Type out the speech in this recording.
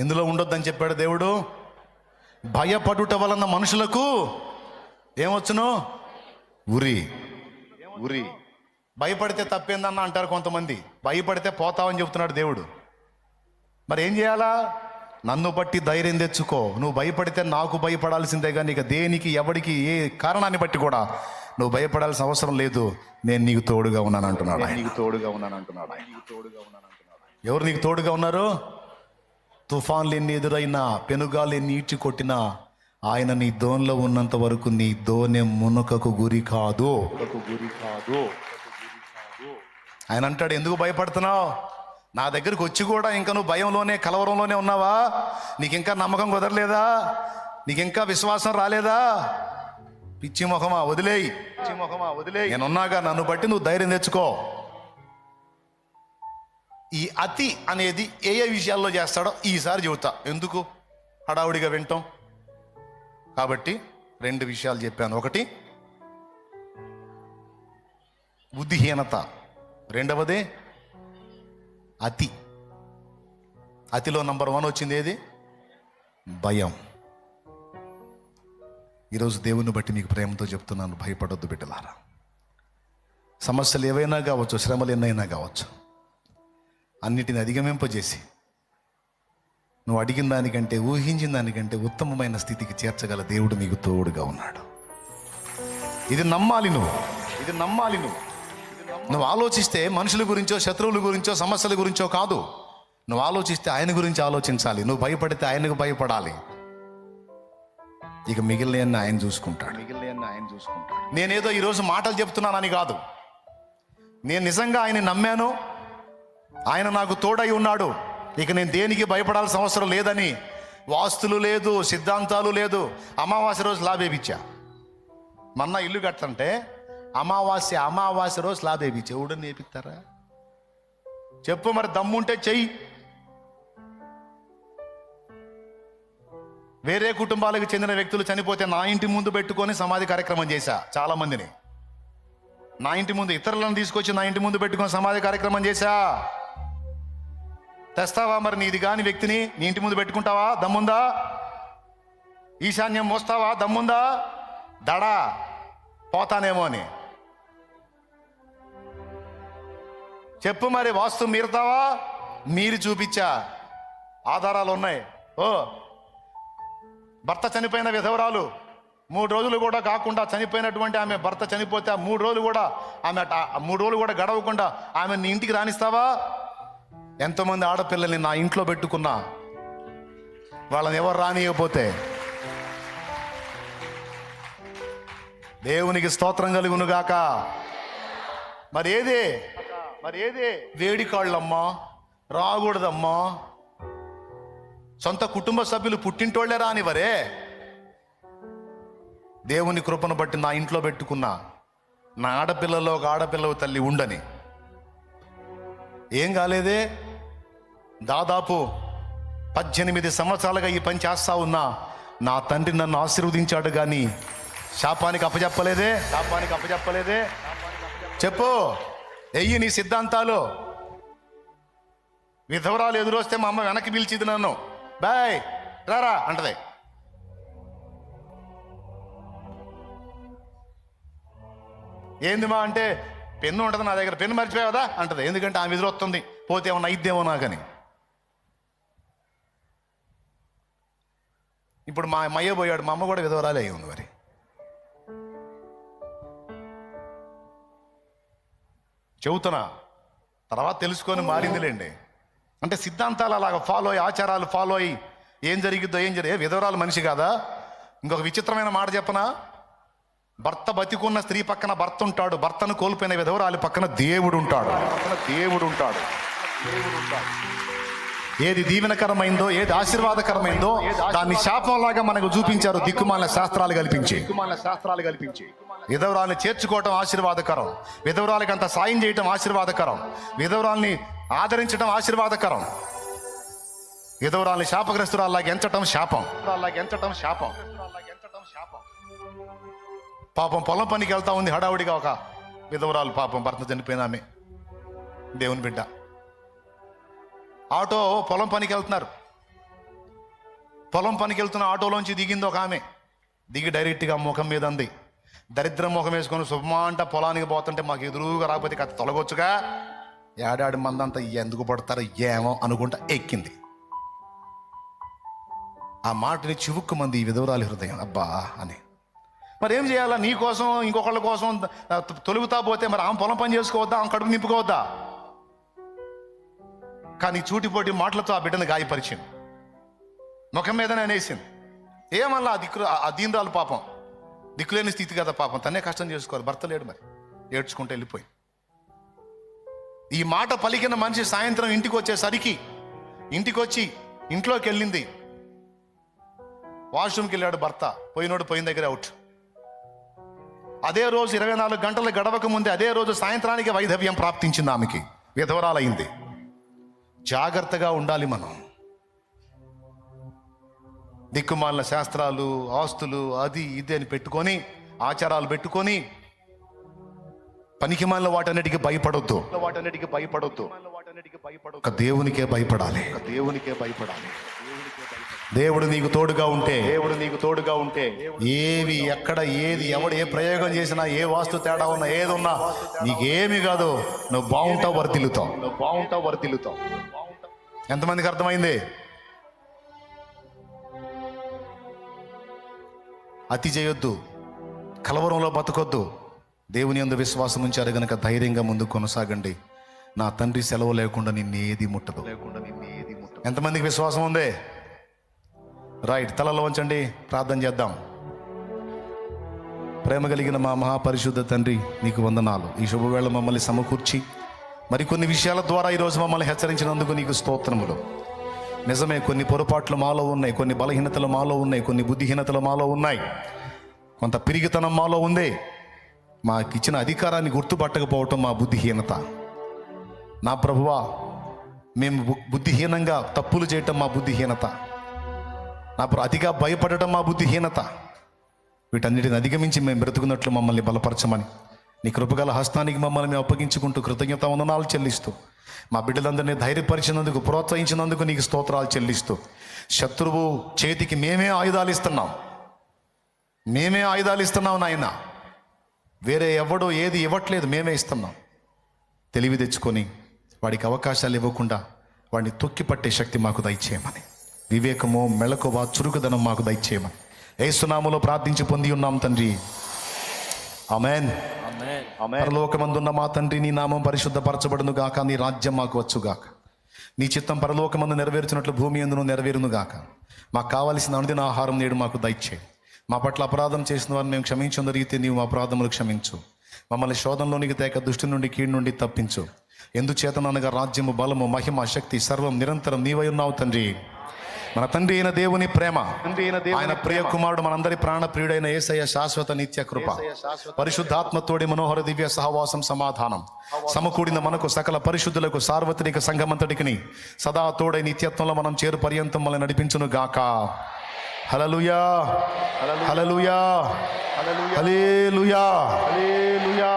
ఎందులో ఉండొద్దని చెప్పాడు దేవుడు? భయపడుట వలన మనుషులకు ఏమొచ్చును? ఉరి. ఉరి. భయపడితే తప్పేందన్న అంటారు కొంతమంది. భయపడితే పోతావని చెప్తున్నాడు దేవుడు. మరి ఏం చేయాలా? నన్ను బట్టి ధైర్యం తెచ్చుకో. నువ్వు భయపడితే నాకు భయపడాల్సిందే, కానీ ఇక దేనికి ఎవడికి ఏ కారణాన్ని బట్టి కూడా నువ్వు భయపడాల్సిన అవసరం లేదు. నేను నీకు తోడుగా ఉన్నాను అంటున్నాడు. ఎవరు నీకు తోడుగా ఉన్నారు? తుఫాన్లు ఎన్ని ఎదురైనా, పెనుగాలు ఎన్ని ఈడ్చి కొట్టినా ఆయన నీ దోణిలో ఉన్నంత వరకు నీ దోణె మునకకు గురి కాదు. ఆయన అంటాడు, ఎందుకు భయపడుతున్నావు? నా దగ్గరికి వచ్చి కూడా ఇంకా నువ్వు భయంలోనే, కలవరంలోనే ఉన్నావా? నీకు ఇంకా నమ్మకం కుదరలేదా? నీకు ఇంకా విశ్వాసం రాలేదా? పిచ్చి మొహమా, వదిలేయి. నేనున్నాగా, నన్ను బట్టి నువ్వు ధైర్యం తెచ్చుకో. ఈ అతి అనేది ఏ ఏ విషయాల్లో చేస్తాడో ఈసారి చెబుతా. ఎందుకు హడావుడిగా వింటాం? కాబట్టి 2 విషయాలు చెప్పాను. ఒకటి బుద్ధిహీనత, రెండవది అతి. అతిలో నంబర్ 1 వచ్చింది ఏది? భయం. ఈరోజు దేవుని బట్టి మీకు ప్రేమతో చెప్తున్నాను, భయపడొద్దు బిడ్డలారా. సమస్యలు ఏవైనా కావచ్చు, శ్రమలు ఎన్నైనా కావచ్చు, అన్నిటిని అధిగమింపజేసి నువ్వు అడిగిన దానికంటే, ఊహించిన దానికంటే ఉత్తమమైన స్థితికి చేర్చగల దేవుడు నీకు తోడుగా ఉన్నాడు. ఇది నమ్మాలి నువ్వు. నువ్వు ఆలోచిస్తే మనుషుల గురించో, శత్రువుల గురించో, సమస్యల గురించో కాదు. నువ్వు ఆలోచిస్తే ఆయన గురించి ఆలోచించాలి. నువ్వు భయపడితే ఆయనకు భయపడాలి. ఇక మిగిలిన ఆయన చూసుకుంటాడు. నేనేదో ఈరోజు మాటలు చెప్తున్నానని కాదు, నేను నిజంగా ఆయన నమ్మాను, ఆయన నాకు తోడై ఉన్నాడు, ఇక నేను దేనికి భయపడాల్సిన అవసరం లేదని. వాస్తులు లేదు, సిద్ధాంతాలు లేదు. అమావాస్య రోజు లాభేపించా. మొన్న ఇల్లు కట్టంటే అమావాస్య రోజు లాభేపించా. ఎవడని నేర్పిస్తారా చెప్పు? మరి దమ్ముంటే చెయ్యి. వేరే కుటుంబాలకు చెందిన వ్యక్తులు చనిపోతే నా ఇంటి ముందు పెట్టుకొని సమాధి కార్యక్రమం చేశా. చాలా మందిని నా ఇంటి ముందు, ఇతరులను తీసుకొచ్చి నా ఇంటి ముందు పెట్టుకొని సమాధి కార్యక్రమం చేశా. తెస్తావా మరి నీది కాని వ్యక్తిని నీ ఇంటి ముందు పెట్టుకుంటావా? దమ్ముందా? ఈశాన్యం మోస్తావా? దమ్ముందా? దడా పోతానేమో అని చెప్పు. మరి వాస్తు మీరుతావా? మీరు చూపించా, ఆధారాలు ఉన్నాయి. భర్త చనిపోయిన విధవరాలు 3 రోజులు కూడా కాకుండా చనిపోయినటువంటి ఆమె భర్త చనిపోతే 3 రోజులు కూడా ఆమె 3 రోజులు కూడా గడవకుండా ఆమె నీ ఇంటికి రానిస్తావా? ఎంతోమంది ఆడపిల్లల్ని నా ఇంట్లో పెట్టుకున్నా, వాళ్ళని ఎవరు రానియకపోతే దేవునికి స్తోత్రం కలుగునుగాక. మరి ఏది వేడికాళ్ళమ్మా, రాకూడదమ్మా. సొంత కుటుంబ సభ్యులు పుట్టింటోళ్లే రానివరే. దేవుని కృపను బట్టి నా ఇంట్లో పెట్టుకున్నా, నా ఆడపిల్లలో ఒక ఆడపిల్ల తల్లి ఉండని. ఏం కాలేదే. దాదాపు 18 సంవత్సరాలుగా ఈ పని చేస్తా ఉన్నా. నా తండ్రి నన్ను ఆశీర్వదించాడు, కానీ శాపానికి అప్పచెప్పలేదే. చెప్పు, ఎయ్యి నీ సిద్ధాంతాలు. విధవరాలు ఎదురొస్తే మా అమ్మ వెనక్కి పిలిచిది నన్ను, బాయ్ రారా అంటది. ఏంది మా అంటే, పెన్ను ఉంటుంది నా దగ్గర, పెన్ను మర్చిపోయావదా అంటది. ఎందుకంటే ఆమె ఎదురొస్తుంది, పోతే ఏమన్నా అయిద్దేమో నాకని. ఇప్పుడు మా అమ్మయ్య పోయాడు, మా అమ్మ కూడా విధవరాలే అయి ఉంది. మరి చెబుతున్నా, తర్వాత తెలుసుకొని మారిందిలేండి. అంటే సిద్ధాంతాలు అలాగ ఫాలో అయ్యి, ఆచారాలు ఫాలో అయ్యి ఏం జరిగిద్దో విధవరాలు మనిషి కాదా? ఇంకొక విచిత్రమైన మాట చెప్పనా? భర్త బతికున్న స్త్రీ పక్కన భర్త ఉంటాడు, భర్తను కోల్పోయిన విధవరాలి పక్కన దేవుడు ఉంటాడు. ఏది దీవెనకరమైందో, ఏది ఆశీర్వాదకరమైందో దాన్ని శాపంలాగా మనకు చూపించారు దిక్కుమాలిన శాస్త్రాలు కల్పించి. విధవరాల్ని చేర్చుకోవటం ఆశీర్వాదకరం, విధవరాలకి అంత సాయం చేయటం ఆశీర్వాదకరం, విధవరాల్ని ఆదరించడం ఆశీర్వాదకరం, విధవరాల్ని శాపగ్రస్తురాల్లాగా ఎంచటం శాపం. పాపం పొలం పనికి వెళ్తా ఉంది హడావుడిగా ఒక విధవరాలు, పాపం భర్త చనిపోయిన ఆమె, దేవుని బిడ్డ. ఆటో పొలం పనికి వెళ్తున్నారు, పొలం పనికి వెళ్తున్న ఆటోలోంచి దిగింది ఒక ఆమె. దిగి డైరెక్ట్గా ముఖం మీద అంది. దరిద్రం ముఖం వేసుకొని శుభమా అంట పొలానికి పోతుంటే మాకు ఎదురుగా రాకపోతే కథ తొలగొచ్చుగా, ఏడాడి మందంతా ఎందుకు పడతారో ఏమో అనుకుంటా ఎక్కింది. ఆ మాటని చివుక్కు మంది ఈ విధవరాలి హృదయం, అబ్బా అని. మరి ఏం చేయాలా? నీ కోసం ఇంకొకళ్ళ కోసం తొలుగుతా పోతే మరి ఆమె పొలం పని చేసుకోవద్దా? ఆమె కడుపు నింపుకోవద్దా? కానీ చూటిపోటి మాటలతో ఆ బిడ్డను గాయపరిచింది, ముఖం మీదనే అనేసింది. ఏమల్లా ఆ దీనరాలు పాపం, దిక్కులేని స్థితి కదా పాపం, తనే కష్టం చేసుకోవాలి, భర్త లేడు, మరి ఏడ్చుకుంటూ వెళ్ళిపోయి. ఈ మాట పలికిన మనిషి సాయంత్రం ఇంటికి వచ్చేసరికి ఇంటికి వచ్చి ఇంట్లోకి వెళ్ళింది. వాష్రూమ్కి వెళ్ళాడు భర్త, పోయినోడు పోయిన దగ్గర అవుట్. అదే రోజు 24 గంటలు గడవక ముందే అదే రోజు సాయంత్రానికి వైధవ్యం ప్రాప్తించింది ఆమెకి, విధవరాలైంది. జాగ్రత్తగా ఉండాలి మనం. దిక్కుమాలిన శాస్త్రాలు, ఆస్తులు, అది ఇది అని పెట్టుకొని, ఆచారాలు పెట్టుకొని పనికిమాలిన వాటన్నిటికీ భయపడొద్దు. ఒక దేవునికే భయపడాలి. దేవుడు నీకు తోడుగా ఉంటే ఏవి, ఎక్కడ, ఏది, ఎవడు ఏ ప్రయోగం చేసినా, ఏ వాస్తు తేడా ఉన్నా, ఏది ఉన్నా నీకేమి కాదు. నువ్వు బాగుంటావు, వర్ధిల్లుతావు. ఎంతమందికి అర్థమైంది? అతి చేయొద్దు, కలవరంలో బతకొద్దు. దేవుని యందు విశ్వాసం ఉంచారు గనక ధైర్యంగా ముందుకు కొనసాగండి. నా తండ్రి సెలవు లేకుండా నిన్ను ఏది ముట్టదు. ఎంతమందికి విశ్వాసం ఉంది? రైట్, తలలో వంచండి, ప్రార్థన చేద్దాం. ప్రేమ కలిగిన మా మహాపరిశుద్ధ తండ్రి, నీకు వందనాలు. ఈ శుభవేళ మమ్మల్ని సమకూర్చి మరికొన్ని విషయాల ద్వారా ఈరోజు మమ్మల్ని హెచ్చరించినందుకు నీకు స్తోత్రములు. నిజమే, కొన్ని పొరపాట్లు మాలో ఉన్నాయి, కొన్ని బలహీనతలు మాలో ఉన్నాయి, కొన్ని బుద్ధిహీనతలు మాలో ఉన్నాయి, కొంత పిరిగితనం మాలో ఉంది. మాకు ఇచ్చిన అధికారాన్ని గుర్తుపట్టకపోవటం మా బుద్ధిహీనత. నా ప్రభువా, మేము బుద్ధిహీనంగా తప్పులు చేయటం మా బుద్ధిహీనత. నా అతిగా భయపడటం మా బుద్ధిహీనత. వీటన్నిటిని అధిగమించి మేము బ్రతుకున్నట్లు మమ్మల్ని బలపరచమని నీ కృపగల హస్తానికి మమ్మల్ని మేము అప్పగించుకుంటూ కృతజ్ఞత వందనాలు చెల్లిస్తూ, మా బిడ్డలందరినీ ధైర్యపరిచినందుకు, ప్రోత్సహించినందుకు నీకు స్తోత్రాలు చెల్లిస్తూ, శత్రువు చేతికి మేమే ఆయుధాలు ఇస్తున్నాం నాయన. వేరే ఎవడో ఏది ఇవ్వట్లేదు, మేమే ఇస్తున్నాం. తెలివి తెచ్చుకొని వాడికి అవకాశాలు ఇవ్వకుండా వాడిని తొక్కి పట్టే శక్తి మాకు దయచేయమని, వివేకము, మెళకువ, చురుకుదనం మాకు దయచేయమని యేసు నామములో ప్రార్థించి పొంది ఉన్నాం తండ్రి, ఆమేన్. పరలోకమందున్న మా తండ్రి, నీ నామం పరిశుద్ధపరచబడును గాక, నీ రాజ్యం మాకు వచ్చుగాక, నీ చిత్తం పరలోకమందు నెరవేర్చినట్లు భూమి యందును నెరవేరును గాక. మాకు కావలసిన అనుదిన ఆహారం నేడు మాకు దయచేయి. మా పట్ల అపరాధం చేసిన వారిని మేము క్షమించిన రీతి నీవు మా అపరాధములు క్షమించు. మమ్మల్ని శోధనలోనికి తేక దుష్టి నుండి, కీడు నుండి తప్పించు. ఎందుచేతనగా రాజ్యము, బలము, మహిమ, శక్తి సర్వం నిరంతరం నీవై ఉన్నావు తండ్రి. మన తండ్రి అయిన దేవుని ప్రేమ, ఆయన ప్రియ కుమారుడు, మనందరి ప్రాణ ప్రియుడైన యేసయ్య శాశ్వత నిత్య కృప, పరిశుద్ధాత్మతోడి మనోహర దివ్య సహవాసం, సమాధానం సమకూడిన మనకు సకల పరిశుద్ధులకు, సార్వత్రిక సంఘమంతటికి సదా తోడై నిత్యత్వంలో మనం చేరు పర్యంతం మనల్ని నడిపించును గాక. హల్లెలూయా, హల్లెలూయా, హల్లెలూయా, హల్లెలూయా.